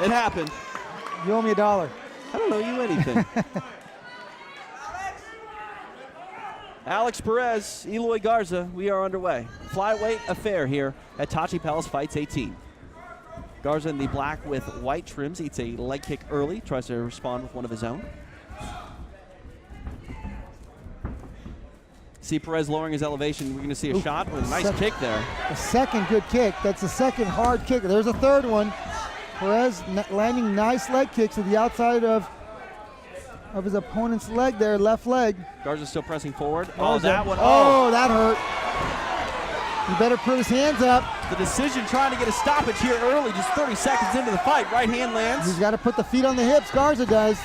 It happened. You owe me $1. I don't owe you anything. Alex Perez, Eloy Garza, we are underway. Flyweight affair here at Tachi Palace Fights 18. Garza in the black with white trims, eats a leg kick early, tries to respond with one of his own. See Perez lowering his elevation. We're going to see a shot with a nice kick there. A second good kick. That's the second hard kick. There's a third one. Perez landing nice leg kicks to the outside of his opponent's leg there, left leg. Garza still pressing forward. Oh, that one. Oh, that hurt. You better put his hands up. The decision trying to get a stoppage here early, just 30 seconds into the fight. Right hand lands. He's got to put the feet on the hips. Garza does.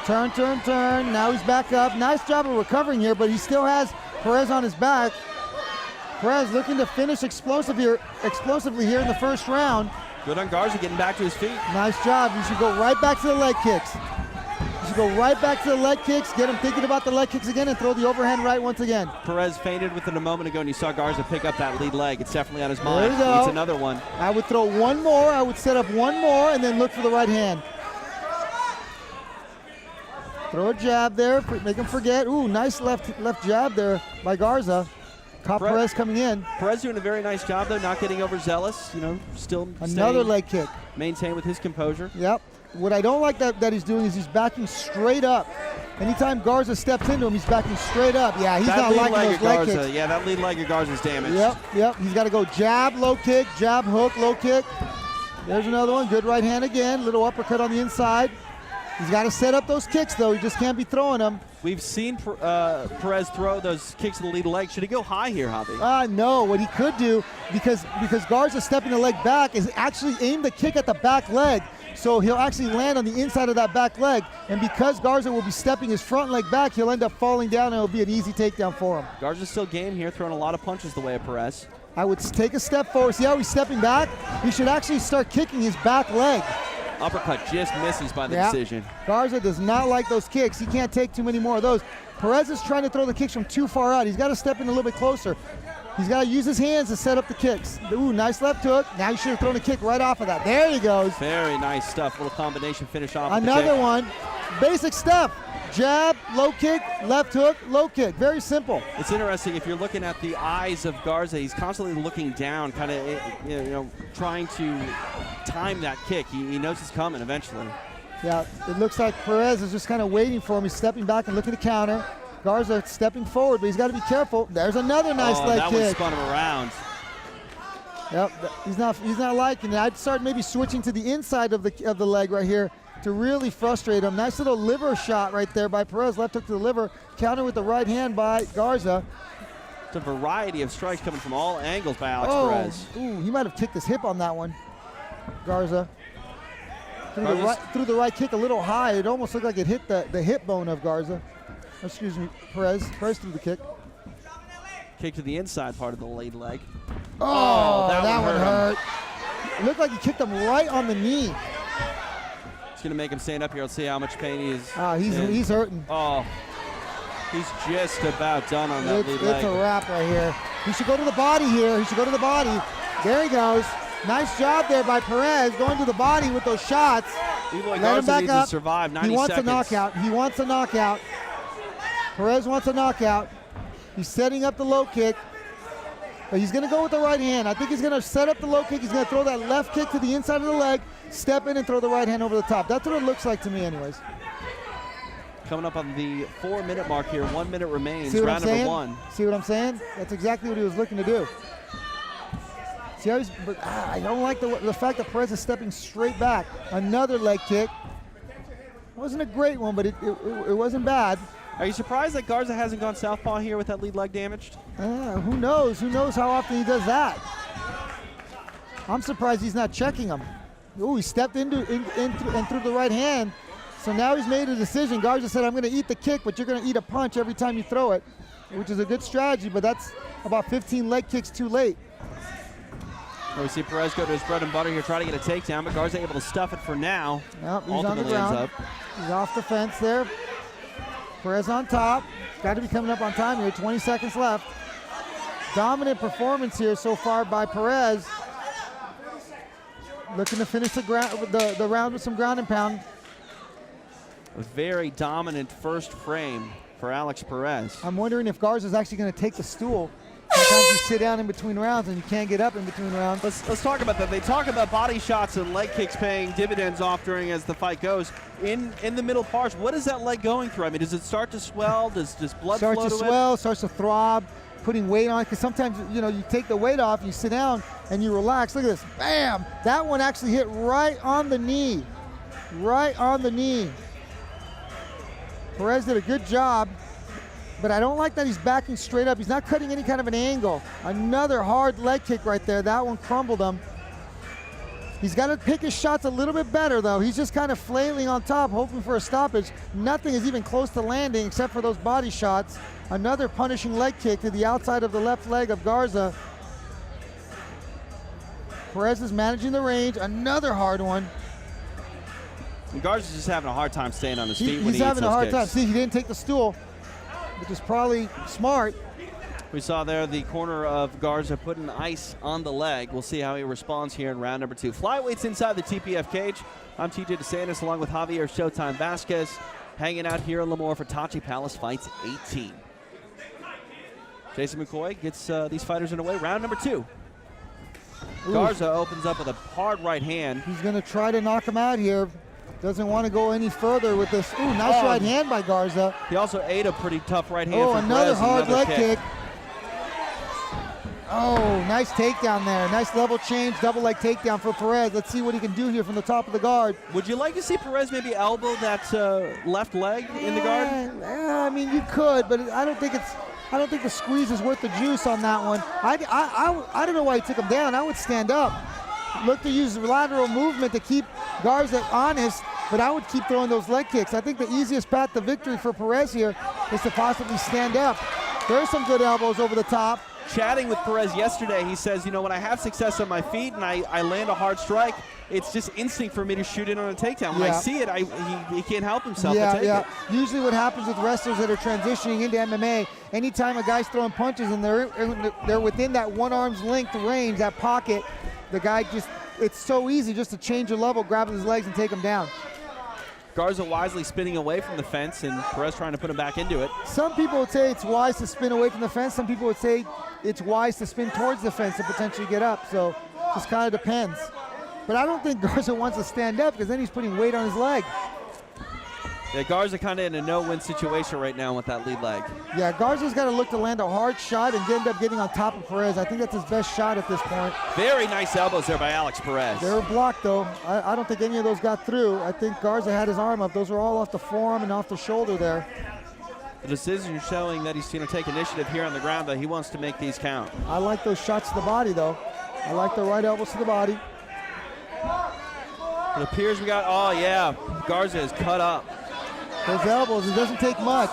Turn, turn, turn. Now he's back up. Nice job of recovering here, but he still has Perez on his back. Perez looking to finish explosively here in the first round. Good on Garza getting back to his feet. Nice job. You should go right back to the leg kicks. You should go right back to the leg kicks, get him thinking about the leg kicks again, and throw the overhand right once again. Perez feinted with it a moment ago, and you saw Garza pick up that lead leg. It's definitely on his mind. There you go. It's another one. I would throw one more. I would set up one more, and then look for the right hand. Throw a jab there, make him forget. Ooh, nice left jab there by Garza. Caught Perez coming in. Perez doing a very nice job, though, not getting overzealous. You know, still another leg kick. Maintain with his composure. Yep. What I don't like that he's doing is he's backing straight up. Anytime Garza steps into him, he's backing straight up. Yeah, he's not liking those leg kicks. Yeah, that lead leg of Garza's damaged. Yep. He's got to go jab, low kick, jab, hook, low kick. There's another one. Good right hand again. Little uppercut on the inside. He's got to set up those kicks, though. He just can't be throwing them. We've seen Perez throw those kicks to the lead leg. Should he go high here, Javi? No. What he could do, because Garza stepping the leg back, is actually aim the kick at the back leg. So he'll actually land on the inside of that back leg. And because Garza will be stepping his front leg back, he'll end up falling down, and it'll be an easy takedown for him. Garza's still game here, throwing a lot of punches the way of Perez. I would take a step forward. See how he's stepping back? He should actually start kicking his back leg. Uppercut just misses by the decision. Garza does not like those kicks. He can't take too many more of those. Perez is trying to throw the kicks from too far out. He's got to step in a little bit closer. He's got to use his hands to set up the kicks. Ooh, nice left hook. Now he should have thrown a kick right off of that. There he goes. Very nice stuff. Little combination finish off. Another one. Basic stuff. Jab, low kick, left hook, low kick. Very simple. It's interesting if you're looking at the eyes of Garza. He's constantly looking down, kind of trying to time that kick. He knows it's coming eventually. Yeah, it looks like Perez is just kind of waiting for him. He's stepping back and looking to counter. Garza stepping forward, but he's got to be careful. There's another nice leg that kick. That one spun him around. Yep, he's not liking it. I'd start maybe switching to the inside of the leg right here to really frustrate him. Nice little liver shot right there by Perez. Left hook to the liver. Counter with the right hand by Garza. It's a variety of strikes coming from all angles by Alex Perez. Ooh, he might have kicked his hip on that one. Garza. Threw the right kick a little high. It almost looked like it hit the hip bone of Garza. Excuse me, Perez. Perez threw the kick. Kick to the inside part of the lead leg. Oh, that one hurt. It looked like he kicked him right on the knee. It's going to make him stand up here. Let's see how much pain he is. He's hurting. Oh, he's just about done on that lead leg. It's a wrap right here. He should go to the body here. He should go to the body. There he goes. Nice job there by Perez going to the body with those shots. Let him back up. To survive 90 he wants seconds. A knockout. He wants a knockout. Perez wants a knockout. He's setting up the low kick. But he's going to go with the right hand. I think he's going to set up the low kick. He's going to throw that left kick to the inside of the leg, step in and throw the right hand over the top. That's what it looks like to me anyways. Coming up on the 4-minute mark here. 1 minute remains. Round number 1. See what I'm saying? That's exactly what he was looking to do. See how I don't like the fact that Perez is stepping straight back. Another leg kick. It wasn't a great one, but it wasn't bad. Are you surprised that Garza hasn't gone southpaw here with that lead leg damaged? Who knows? Who knows how often he does that? I'm surprised he's not checking him. Ooh, he stepped in and threw the right hand. So now he's made a decision. Garza said, I'm going to eat the kick, but you're going to eat a punch every time you throw it, which is a good strategy, but that's about 15 leg kicks too late. We see Perez go to his bread and butter here, try to get a takedown, but Garza able to stuff it for now. Yep, he's on the ground. He's off the fence there. Perez on top. Got to be coming up on time here. 20 seconds left. Dominant performance here so far by Perez. Looking to finish the round with some ground and pound. A very dominant first frame for Alex Perez. I'm wondering if Garza's actually going to take the stool. Sometimes you sit down in between rounds and you can't get up in between rounds. Let's talk about that. They talk about body shots and leg kicks paying dividends off during as the fight goes. In the middle parts, what is that leg going through? I mean, does it start to swell? Does blood flow to it? Starts to swell, starts to throb, putting weight on it. Because sometimes, you take the weight off, you sit down, and you relax. Look at this. Bam! That one actually hit right on the knee. Right on the knee. Perez did a good job. But I don't like that he's backing straight up. He's not cutting any kind of an angle. Another hard leg kick right there. That one crumbled him. He's got to pick his shots a little bit better, though. He's just kind of flailing on top, hoping for a stoppage. Nothing is even close to landing except for those body shots. Another punishing leg kick to the outside of the left leg of Garza. Perez is managing the range. Another hard one. And Garza's just having a hard time staying on his feet when he He's having a hard kicks. time. See, he didn't take the stool, which is probably smart. We saw there the corner of Garza putting ice on the leg. We'll see how he responds here in round number 2. Flyweights inside the TPF cage. I'm TJ DeSantis along with Javier Showtime Vasquez, hanging out here in Lemoore for Tachi Palace Fights 18. Jason McCoy gets these fighters underway. Round number 2. Ooh. Garza opens up with a hard right hand. He's going to try to knock him out here. Doesn't want to go any further with this. Ooh, nice right hand by Garza. He also ate a pretty tough right hand Oh, from another Perez, hard leg kick. Oh, nice takedown there. Nice level change, double leg takedown for Perez. Let's see what he can do here from the top of the guard. Would you like to see Perez maybe elbow that left leg in the guard? Yeah, I mean, you could, but I don't think the squeeze is worth the juice on that one. I don't know why he took him down. I would stand up. Look to use lateral movement to keep Garza honest, but I would keep throwing those leg kicks. I think the easiest path to victory for Perez here is to possibly stand up. There's some good elbows over the top. Chatting with Perez yesterday, he says, when I have success on my feet and I land a hard strike, it's just instinct for me to shoot in on a takedown. When I see it, he can't help himself but take it. Usually what happens with wrestlers that are transitioning into MMA, anytime a guy's throwing punches and they're within that one arm's length range, that pocket, the guy it's so easy just to change your level, grab his legs and take him down. Garza wisely spinning away from the fence and Perez trying to put him back into it. Some people would say it's wise to spin away from the fence. Some people would say it's wise to spin towards the fence to potentially get up. So it just kind of depends. But I don't think Garza wants to stand up because then he's putting weight on his leg. Yeah, Garza kind of in a no-win situation right now with that lead leg. Yeah, Garza's got to look to land a hard shot and end up getting on top of Perez. I think that's his best shot at this point. Very nice elbows there by Alex Perez. They were blocked, though. I don't think any of those got through. I think Garza had his arm up. Those were all off the forearm and off the shoulder there. The decision showing that he's going to take initiative here on the ground, but he wants to make these count. I like those shots to the body, though. I like the right elbows to the body. It appears we got, oh yeah, Garza is cut up. Those elbows, it doesn't take much.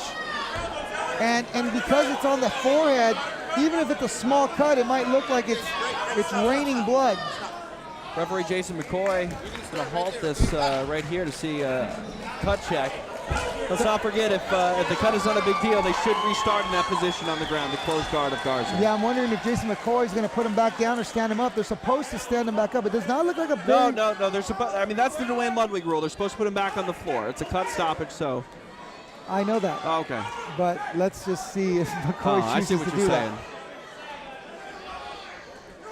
And because it's on the forehead, even if it's a small cut, it might look like it's raining blood. Referee Jason McCoy is going to halt this right here to see a cut check. Let's not forget, if the cut is not a big deal, they should restart in that position on the ground, the closed guard of Garza. Yeah, I'm wondering if Jason McCoy is going to put him back down or stand him up. They're supposed to stand him back up. It does not look like a big... No. They're supposed. I mean, that's the Dwayne Ludwig rule. They're supposed to put him back on the floor. It's a cut stoppage, so... I know that. Oh, okay. But let's just see if McCoy chooses to do that.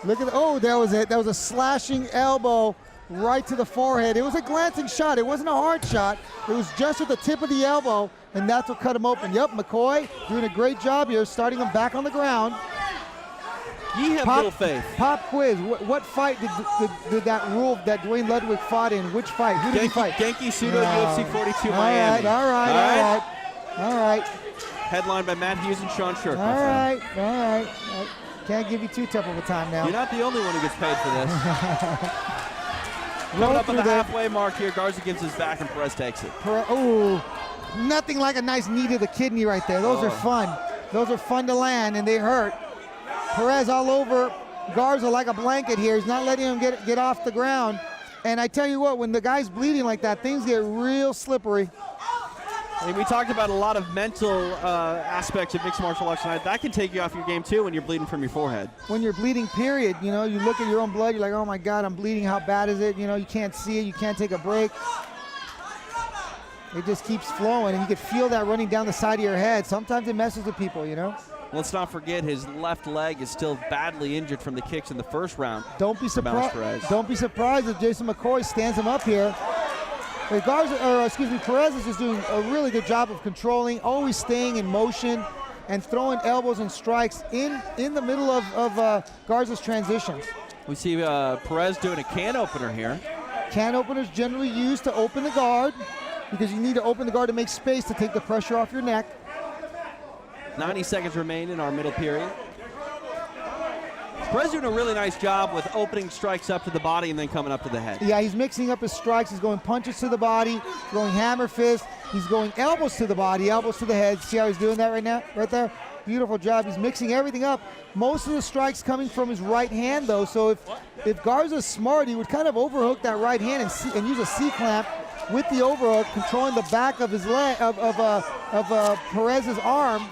Look at that was it. That was a slashing elbow right to the forehead. It was a glancing shot. It wasn't a hard shot. It was just at the tip of the elbow, and that's what cut him open. Yep, McCoy doing a great job here, starting him back on the ground. Ye have little faith. Pop quiz. What fight did that rule that Dwayne Ludwig fought in? Which fight? Who did he fight? Genki Sudo, UFC 42 Miami. All right. Headlined by Matt Hughes and Sean Shirk. All right. Can't give you too tough of a time now. You're not the only one who gets paid for this. Coming up on the halfway mark here, Garza gives his back and Perez takes it. Nothing like a nice knee to the kidney right there. Those are fun. Those are fun to land, and they hurt. Perez all over Garza like a blanket here. He's not letting him get off the ground. And I tell you what, when the guy's bleeding like that, things get real slippery. I mean, we talked about a lot of mental aspects of mixed martial arts tonight. That can take you off your game, too, when you're bleeding from your forehead. When you're bleeding, period, you know, you look at your own blood, you're like, oh, my God, I'm bleeding. How bad is it? You know, you can't see it. You can't take a break. It just keeps flowing, and you can feel that running down the side of your head. Sometimes it messes with people, you know. Let's not forget his left leg is still badly injured from the kicks in the first round. Don't be surprised. Don't be surprised if Jason McCoy stands him up here. Perez is just doing a really good job of controlling, always staying in motion and throwing elbows and strikes in the middle of Garza's transitions. We see Perez doing a can opener here. Can openers generally used to open the guard because you need to open the guard to make space to take the pressure off your neck. 90 seconds remain in our middle period. Perez doing a really nice job with opening strikes up to the body and then coming up to the head. Yeah, he's mixing up his strikes. He's going punches to the body, going hammer fist. He's going elbows to the body, elbows to the head. See how he's doing that right now? Right there? Beautiful job. He's mixing everything up. Most of the strikes coming from his right hand, though. So if Garza's smart, he would kind of overhook that right hand and use a C-clamp with the overhook, controlling the back of his leg, of Perez's arm.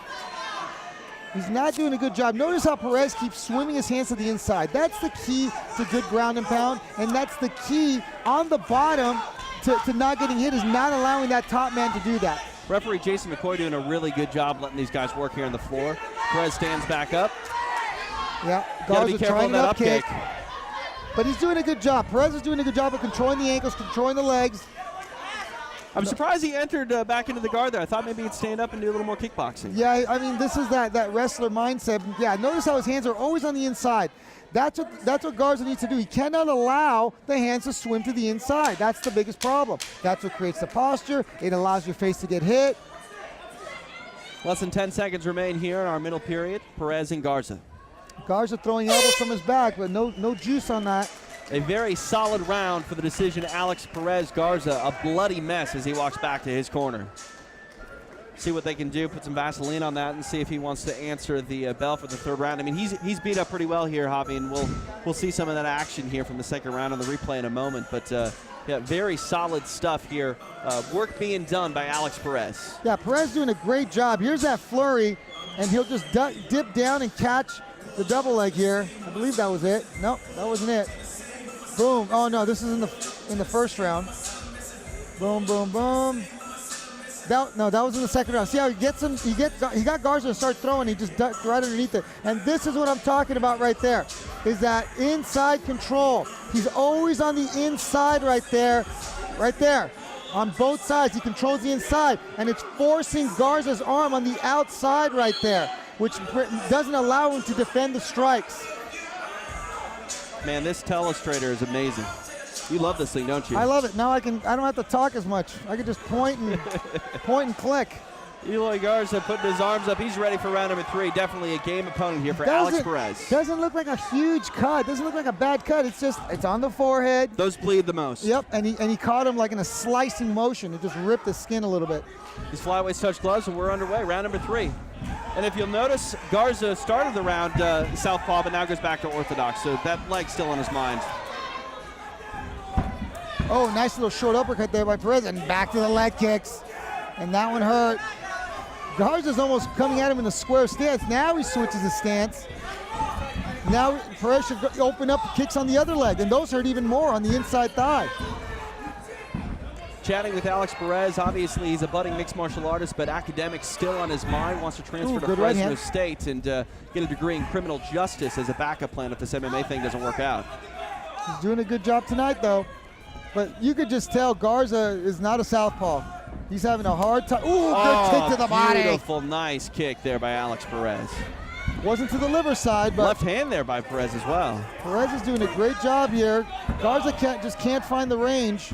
He's not doing a good job. Notice how Perez keeps swimming his hands to the inside. That's the key to good ground and pound, and that's the key on the bottom to not getting hit, is not allowing that top man to do that. Referee Jason McCoy doing a really good job letting these guys work here on the floor. Perez stands back up. Yeah, Garza trying an up kick. But he's doing a good job. Perez is doing a good job of controlling the ankles, controlling the legs. I'm surprised he entered back into the guard there. I thought maybe he'd stand up and do a little more kickboxing. Yeah, I mean, this is that wrestler mindset. Yeah, notice how his hands are always on the inside. That's what Garza needs to do. He cannot allow the hands to swim to the inside. That's the biggest problem. That's what creates the posture. It allows your face to get hit. Less than 10 seconds remain here in our middle period. Perez and Garza. Garza throwing elbows from his back, but no juice on that. A very solid round for the decision. Alex Perez. Garza, a bloody mess as he walks back to his corner. See what they can do, put some Vaseline on that and see if he wants to answer the bell for the third round. I mean, he's beat up pretty well here, Javi, and we'll see some of that action here from the second round on the replay in a moment. But yeah, very solid stuff here. Work being done by Alex Perez. Yeah, Perez doing a great job. Here's that flurry, and he'll just dip down and catch the double leg here. I believe that was it. Nope, that wasn't it. Boom. Oh no, this is in the first round. Boom, boom, boom. That was in the second round. See how he gets him? He got Garza to start throwing. He just ducked right underneath it. And this is what I'm talking about right there, is that inside control. He's always on the inside right there, on both sides. He controls the inside, and it's forcing Garza's arm on the outside right there, which doesn't allow him to defend the strikes. Man, this telestrator is amazing. You love this thing, don't you? I love it. Now I don't have to talk as much. I can just point and click. Eloy Garza putting his arms up. He's ready for round number 3. Definitely a game opponent here for Alex Perez. Doesn't look like a huge cut. Doesn't look like a bad cut. It's on the forehead. Those bleed the most. Yep, and he caught him like in a slicing motion. It just ripped the skin a little bit. These flyweights touch gloves, and we're underway. Round number 3. And if you'll notice, Garza started the round southpaw, but now goes back to orthodox. So that leg's still on his mind. Oh, nice little short uppercut there by Perez, and back to the leg kicks. And that one hurt. Garza's almost coming at him in a square stance. Now he switches his stance. Now Perez should open up kicks on the other leg, and those hurt even more on the inside thigh. Chatting with Alex Perez. Obviously, he's a budding mixed martial artist, but academics still on his mind. Wants to transfer to Fresno State and get a degree in criminal justice as a backup plan if this MMA thing doesn't work out. He's doing a good job tonight, though. But you could just tell Garza is not a southpaw. He's having a hard time. Ooh, good kick to the body. Beautiful, nice kick there by Alex Perez. Wasn't to the liver side, but left hand there by Perez as well. Perez is doing a great job here. Garza just can't find the range.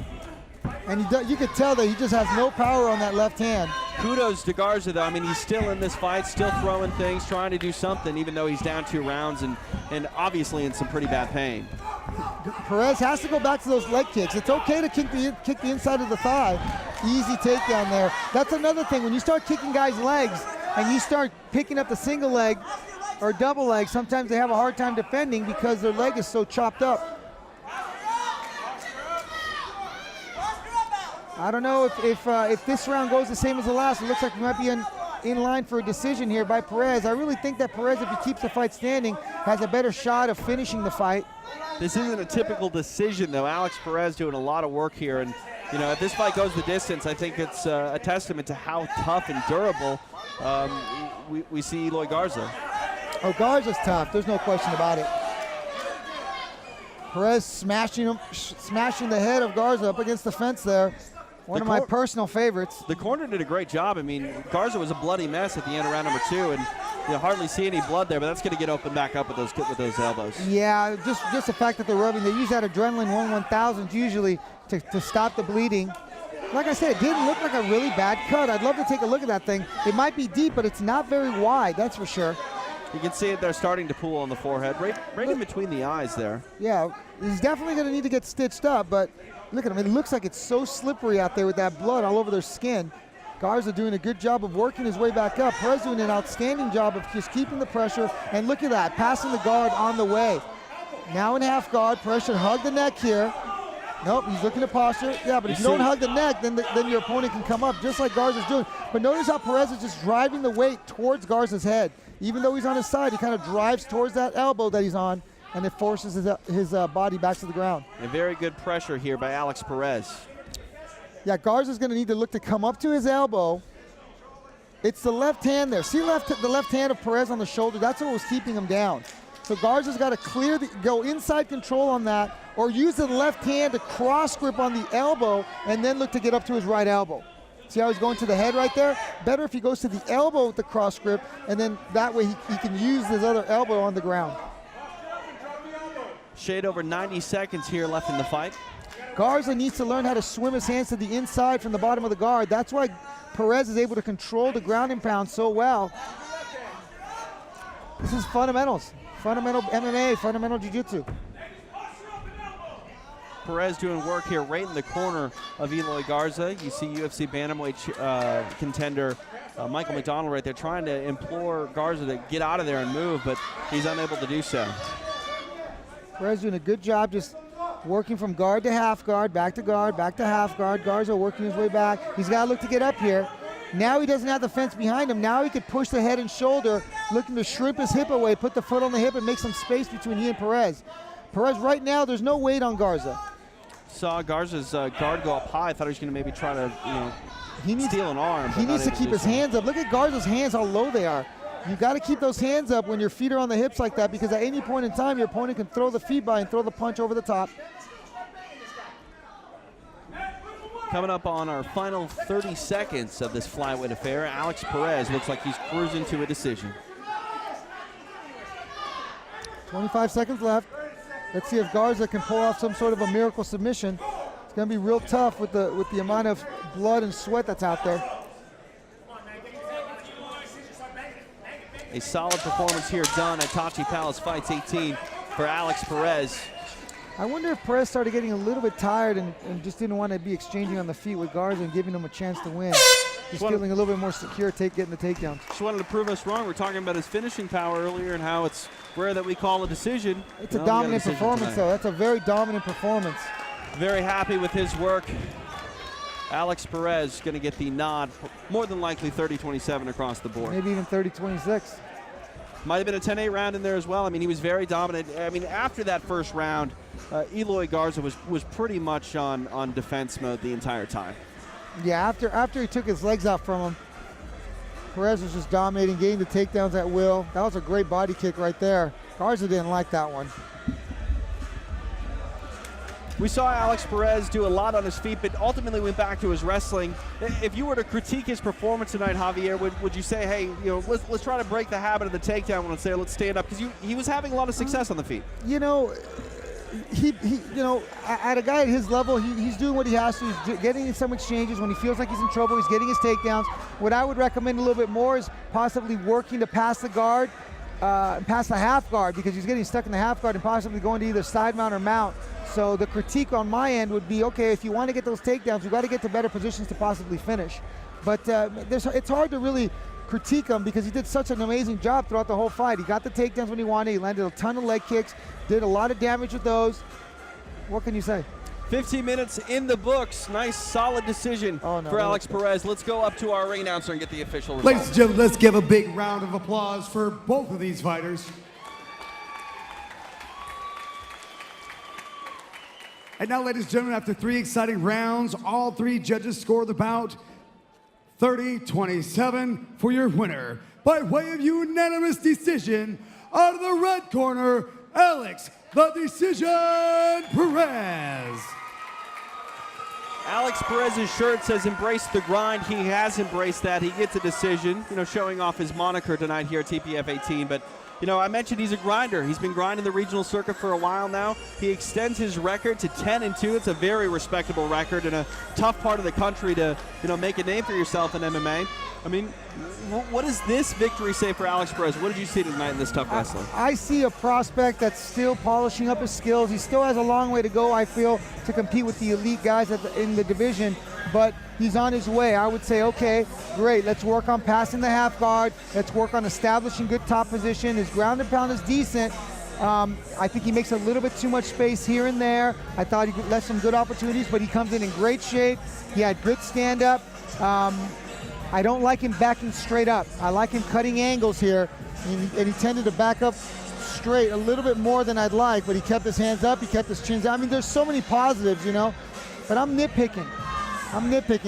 And you could tell that he just has no power on that left hand. Kudos to Garza, though. I mean, he's still in this fight, still throwing things, trying to do something, even though he's down 2 rounds and obviously in some pretty bad pain. Perez has to go back to those leg kicks. It's okay to kick the inside of the thigh. Easy takedown there. That's another thing. When you start kicking guys' legs and you start picking up the single leg or double leg, sometimes they have a hard time defending because their leg is so chopped up. I don't know if this round goes the same as the last. It looks like we might be in line for a decision here by Perez. I really think that Perez, if he keeps the fight standing, has a better shot of finishing the fight. This isn't a typical decision, though. Alex Perez doing a lot of work here, and you know, if this fight goes the distance, I think it's a testament to how tough and durable we see Eloy Garza. Oh, Garza's tough. There's no question about it. Perez smashing the head of Garza up against the fence there. One of my personal favorites. The corner did a great job. I mean, Garza was a bloody mess at the end of round number 2, and you hardly see any blood there, but that's going to get opened back up with those elbows. Yeah, just the fact that they're rubbing. They use that adrenaline 1/1000 usually to stop the bleeding. Like I said, it didn't look like a really bad cut. I'd love to take a look at that thing. It might be deep, but it's not very wide, that's for sure. You can see it there starting to pool on the forehead, right in between the eyes there. Yeah, he's definitely going to need to get stitched up, but look at him. It looks like it's so slippery out there with that blood all over their skin. Garza doing a good job of working his way back up. Perez doing an outstanding job of just keeping the pressure. And look at that, passing the guard on the way. Now in half guard, Perez should hug the neck here. Nope, he's looking at posture. Yeah, but if you don't hug the neck, then your opponent can come up, just like Garza's doing. But notice how Perez is just driving the weight towards Garza's head. Even though he's on his side, he kind of drives towards that elbow that he's on, and it forces his body back to the ground. A very good pressure here by Alex Perez. Yeah, Garza's going to need to look to come up to his elbow. It's the left hand there. See the left hand of Perez on the shoulder? That's what was keeping him down. So Garza's got to go inside control on that, or use the left hand to cross grip on the elbow and then look to get up to his right elbow. See how he's going to the head right there? Better if he goes to the elbow with the cross grip, and then that way he can use his other elbow on the ground. Shade over 90 seconds here left in the fight. Garza needs to learn how to swim his hands to the inside from the bottom of the guard. That's why Perez is able to control the ground and pound so well. This is fundamentals. Fundamental MMA, fundamental jiu-jitsu. Perez doing work here right in the corner of Eloy Garza. You see UFC bantamweight contender Michael McDonald right there trying to implore Garza to get out of there and move, but he's unable to do so. Perez doing a good job just working from guard to half guard, back to half guard. Garza working his way back. He's got to look to get up here. Now he doesn't have the fence behind him. Now he could push the head and shoulder, looking to shrimp his hip away, put the foot on the hip, and make some space between he and Perez. Perez, right now, there's no weight on Garza. Saw Garza's guard go up high. Thought he was going to maybe try to, steal an arm. He needs to keep his hands up. Look at Garza's hands, how low they are. You got to keep those hands up when your feet are on the hips like that, because at any point in time, your opponent can throw the feet by and throw the punch over the top. Coming up on our final 30 seconds of this flyweight affair, Alex Perez looks like he's cruising to a decision. 25 seconds left. Let's see if Garza can pull off some sort of a miracle submission. It's going to be real tough with the amount of blood and sweat that's out there. A solid performance here done at Tachi Palace Fights 18 for Alex Perez. I wonder if Perez started getting a little bit tired and just didn't want to be exchanging on the feet with Garza and giving him a chance to win. Just feeling a little bit more secure getting the takedowns. Just wanted to prove us wrong. We're talking about his finishing power earlier and how it's rare that we call a decision. It's a dominant performance, though. That's a very dominant performance. Very happy with his work. Alex Perez going to get the nod, more than likely 30-27 across the board. Maybe even 30-26. Might have been a 10-8 round in there as well. I mean, he was very dominant. I mean, after that first round, Eloy Garza was pretty much on defense mode the entire time. Yeah, after he took his legs out from him, Perez was just dominating, getting the takedowns at will. That was a great body kick right there. Garza didn't like that one. We saw Alex Perez do a lot on his feet, but ultimately went back to his wrestling. If you were to critique his performance tonight, Javier, would you say, hey, let's try to break the habit of the takedown and say, let's stand up? Because he was having a lot of success on the feet. He at a guy at his level, he's doing what he has to. He's getting in some exchanges when he feels like he's in trouble. He's getting his takedowns. What I would recommend a little bit more is possibly working to pass the guard, pass the half guard, because he's getting stuck in the half guard and possibly going to either side mount or mount. So the critique on my end would be, okay, if you want to get those takedowns, you've got to get to better positions to possibly finish. But it's hard to really critique him because he did such an amazing job throughout the whole fight. He got the takedowns when he wanted. He landed a ton of leg kicks, did a lot of damage with those. What can you say? 15 minutes in the books. Nice, solid decision for Alex Perez. Let's go up to our ring announcer and get the official result. Ladies and gentlemen, let's give a big round of applause for both of these fighters. And now, ladies and gentlemen, after 3 exciting rounds, all 3 judges score the bout 30-27 for your winner. By way of unanimous decision, out of the red corner, Alex "The Decision" Perez. Alex Perez's shirt says "Embrace the grind." He has embraced that. He gets a decision, showing off his moniker tonight here at TPF18. But, I mentioned he's a grinder. He's been grinding the regional circuit for a while now. He extends his record to 10-2. It's a very respectable record in a tough part of the country to, make a name for yourself in MMA. I mean, what does this victory say for Alex Perez? What did you see tonight in this tough wrestling? I see a prospect that's still polishing up his skills. He still has a long way to go, I feel, to compete with the elite guys in the division, but he's on his way. I would say, okay, great, let's work on passing the half guard. Let's work on establishing good top position. His ground and pound is decent. I think he makes a little bit too much space here and there. I thought he left some good opportunities, but he comes in great shape. He had good stand-up. I don't like him backing straight up. I like him cutting angles here, and he tended to back up straight a little bit more than I'd like, but he kept his hands up, he kept his chin down. I mean, there's so many positives, but I'm nitpicking.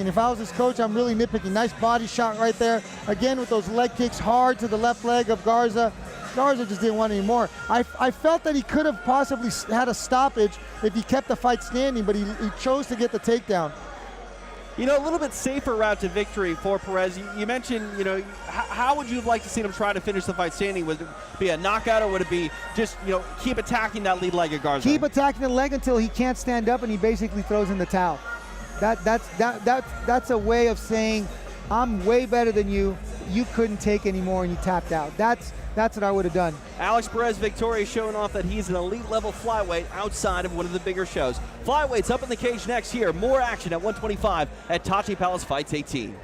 If I was his coach, I'm really nitpicking. Nice body shot right there. Again, with those leg kicks hard to the left leg of Garza. Garza just didn't want any more. I felt that he could have possibly had a stoppage if he kept the fight standing, but he chose to get the takedown. A little bit safer route to victory for Perez. You mentioned, how would you have liked to see him try to finish the fight standing? Would it be a knockout, or would it be just, keep attacking that lead leg of Garza? Keep attacking the leg until he can't stand up and he basically throws in the towel. That's a way of saying, I'm way better than you. You couldn't take anymore and you tapped out. That's what I would have done. Alex Perez victorious, showing off that he's an elite level flyweight outside of one of the bigger shows. Flyweights up in the cage next year. More action at 125 at Tachi Palace Fights 18.